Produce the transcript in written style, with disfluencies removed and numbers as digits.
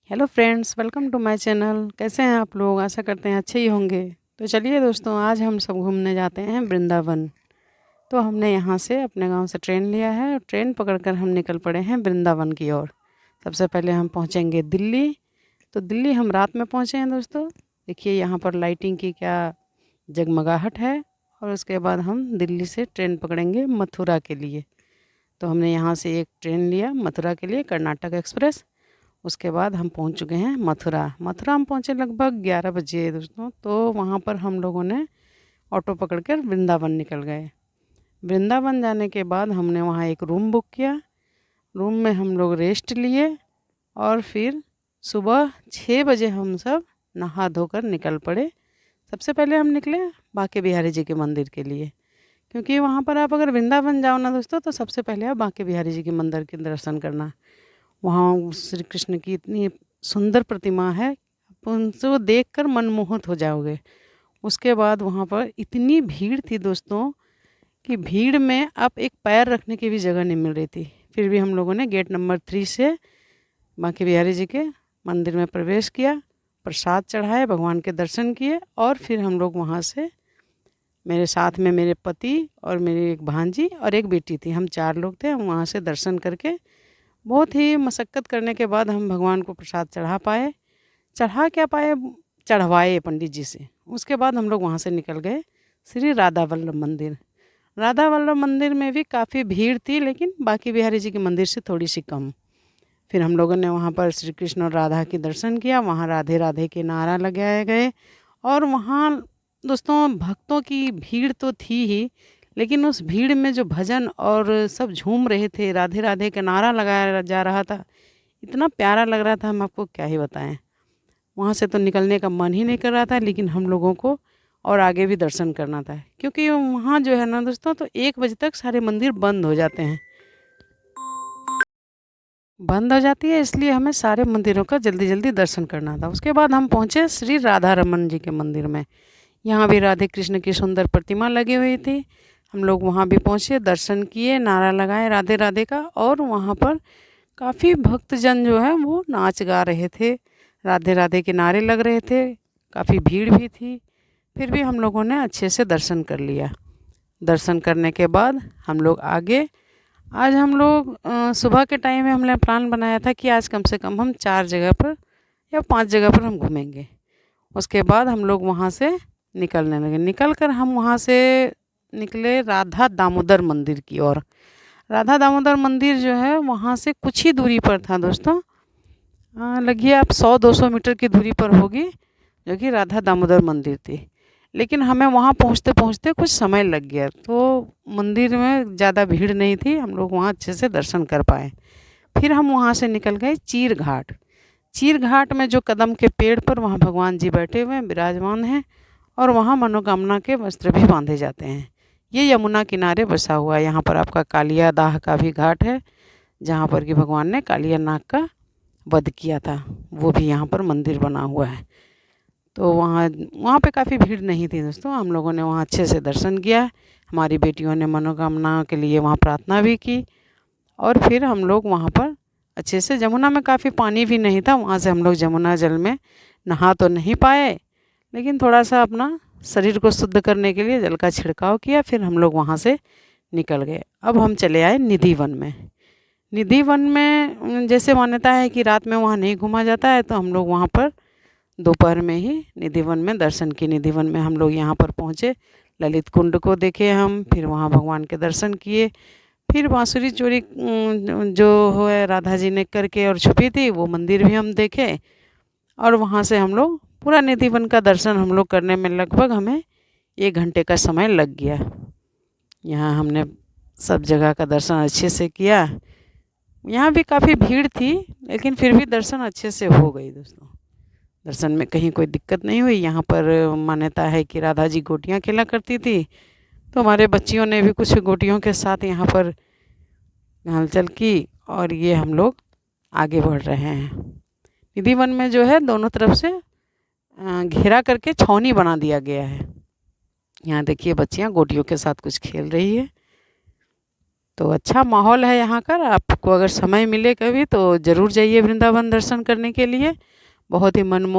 Hello friends, welcome to my channel. कैसे हैं आप लोग? आशा करते हैं अच्छे ही होंगे। तो चलिए दोस्तों, आज हम सब घूमने जाते हैं वृंदावन। तो हमने यहाँ से अपने गांव से ट्रेन लिया है और ट्रेन पकड़कर हम निकल पड़े हैं वृंदावन की ओर। सबसे पहले हम पहुँचेंगे दिल्ली। तो दिल्ली हम रात में पहुँचे हैं दोस्तों। देखिए यहाँ पर लाइटिंग की क्या जगमगाहट है। और उसके बाद हम दिल्ली से ट्रेन पकड़ेंगे मथुरा के लिए। तो हमने यहाँ से एक ट्रेन लिया मथुरा के लिए, कर्नाटक एक्सप्रेस। उसके बाद हम पहुंच चुके हैं मथुरा। मथुरा हम पहुंचे लगभग 11 बजे दोस्तों। तो वहाँ पर हम लोगों ने ऑटो पकड़कर वृंदावन निकल गए। वृंदावन जाने के बाद हमने वहाँ एक रूम बुक किया। रूम में हम लोग रेस्ट लिए और फिर सुबह 6 बजे हम सब नहा धोकर निकल पड़े। सबसे पहले हम निकले बांके बिहारी जी के मंदिर के लिए, क्योंकि वहाँ पर आप अगर वृंदावन जाओ ना दोस्तों, तो सबसे पहले आप बांके बिहारी जी के मंदिर के दर्शन करना। वहाँ श्री कृष्ण की इतनी सुंदर प्रतिमा है, आप उनको देखकर मनमोहित हो जाओगे। उसके बाद वहाँ पर इतनी भीड़ थी दोस्तों कि भीड़ में आप एक पैर रखने की भी जगह नहीं मिल रही थी। फिर भी हम लोगों ने गेट नंबर 3 से बांके बिहारी जी के मंदिर में प्रवेश किया, प्रसाद चढ़ाए, भगवान के दर्शन किए और फिर हम लोग वहाँ से, मेरे साथ में मेरे पति और मेरी एक भांजी और एक बेटी थी, हम 4 लोग थे। हम वहाँ से दर्शन करके बहुत ही मशक्क़त करने के बाद हम भगवान को प्रसाद चढ़ा पाए। चढ़ा क्या पाए, चढ़वाए पंडित जी से। उसके बाद हम लोग वहाँ से निकल गए श्री राधा वल्लभ मंदिर। राधा वल्लभ मंदिर में भी काफ़ी भीड़ थी, लेकिन बांके बिहारी जी के मंदिर से थोड़ी सी कम। फिर हम लोगों ने वहाँ पर श्री कृष्ण और राधा के दर्शन किया। वहाँ राधे राधे के नारा लगाए गए और वहाँ दोस्तों भक्तों की भीड़ तो थी ही, लेकिन उस भीड़ में जो भजन और सब झूम रहे थे, राधे राधे का नारा लगाया जा रहा था, इतना प्यारा लग रहा था, हम आपको क्या ही बताएं। वहाँ से तो निकलने का मन ही नहीं कर रहा था, लेकिन हम लोगों को और आगे भी दर्शन करना था, क्योंकि वहाँ जो है ना दोस्तों, तो 1 बजे तक सारे मंदिर बंद हो जाते हैं, बंद हो जाती है, इसलिए हमें सारे मंदिरों का जल्दी जल्दी दर्शन करना था। उसके बाद हम पहुँचे श्री राधा रमन जी के मंदिर में। यहाँ भी राधे कृष्ण की सुंदर प्रतिमा लगी हुई थी। हम लोग वहाँ भी पहुँचे, दर्शन किए, नारा लगाए राधे राधे का। और वहाँ पर काफ़ी भक्तजन जो है वो नाच गा रहे थे, राधे राधे के नारे लग रहे थे, काफ़ी भीड़ भी थी। फिर भी हम लोगों ने अच्छे से दर्शन कर लिया। दर्शन करने के बाद हम लोग आगे, आज हम लोग सुबह के टाइम में हमने प्लान बनाया था कि आज कम से कम हम 4 जगह पर या 5 जगह पर हम घूमेंगे। उसके बाद हम लोग वहाँ से निकलने लगे। निकल कर हम वहाँ से निकले राधा दामोदर मंदिर की ओर। राधा दामोदर मंदिर जो है वहाँ से कुछ ही दूरी पर था दोस्तों। लगिए आप 100-200 मीटर की दूरी पर होगी, जो कि राधा दामोदर मंदिर थी। लेकिन हमें वहाँ पहुँचते पहुँचते कुछ समय लग गया, तो मंदिर में ज़्यादा भीड़ नहीं थी, हम लोग वहाँ अच्छे से दर्शन कर पाए। फिर हम वहाँ से निकल गए चीर घाट। चीर घाट में जो कदम के पेड़ पर वहाँ भगवान जी बैठे हुए हैं, विराजमान हैं, और वहाँ मनोकामना के वस्त्र भी बांधे जाते हैं। ये यमुना किनारे बसा हुआ है। यहाँ पर आपका कालिया दाह का भी घाट है, जहाँ पर कि भगवान ने कालिया नाग का वध किया था, वो भी यहाँ पर मंदिर बना हुआ है। तो वहाँ वहाँ पे काफ़ी भीड़ नहीं थी दोस्तों। हम लोगों ने वहाँ अच्छे से दर्शन किया। हमारी बेटियों ने मनोकामना के लिए वहाँ प्रार्थना भी की। और फिर हम लोग वहाँ पर अच्छे से, जमुना में काफ़ी पानी भी नहीं था, वहाँ से हम लोग जमुना जल में नहा तो नहीं पाए, लेकिन थोड़ा सा अपना शरीर को शुद्ध करने के लिए जल का छिड़काव किया। फिर हम लोग वहाँ से निकल गए। अब हम चले आए निधि वन में। निधि वन में जैसे मान्यता है कि रात में वहाँ नहीं घूमा जाता है, तो हम लोग वहाँ पर दोपहर में ही निधि वन में दर्शन किए। निधि वन में हम लोग यहाँ पर पहुँचे, ललित कुंड को देखे हम, फिर वहाँ भगवान के दर्शन किए। फिर बांसुरी चोरी जो है राधा जी ने करके और छुपी थी, वो मंदिर भी हम देखे। और वहाँ से हम लोग पूरा निधि वन का दर्शन हम लोग करने में लगभग हमें 1 घंटे का समय लग गया। यहाँ हमने सब जगह का दर्शन अच्छे से किया। यहाँ भी काफ़ी भीड़ थी, लेकिन फिर भी दर्शन अच्छे से हो गई दोस्तों। दर्शन में कहीं कोई दिक्कत नहीं हुई। यहाँ पर मान्यता है कि राधा जी गोटियाँ खेला करती थी, तो हमारे बच्चियों ने भी कुछ गोटियों के साथ यहाँ पर हलचल की, और ये हम लोग आगे बढ़ रहे हैं। निधि वन में जो है दोनों तरफ से घेरा करके छावनी बना दिया गया है। यहाँ देखिए बच्चियाँ गोटियों के साथ कुछ खेल रही है। तो अच्छा माहौल है यहाँ का। आपको अगर समय मिले कभी तो ज़रूर जाइए वृंदावन दर्शन करने के लिए। बहुत ही मनमोहक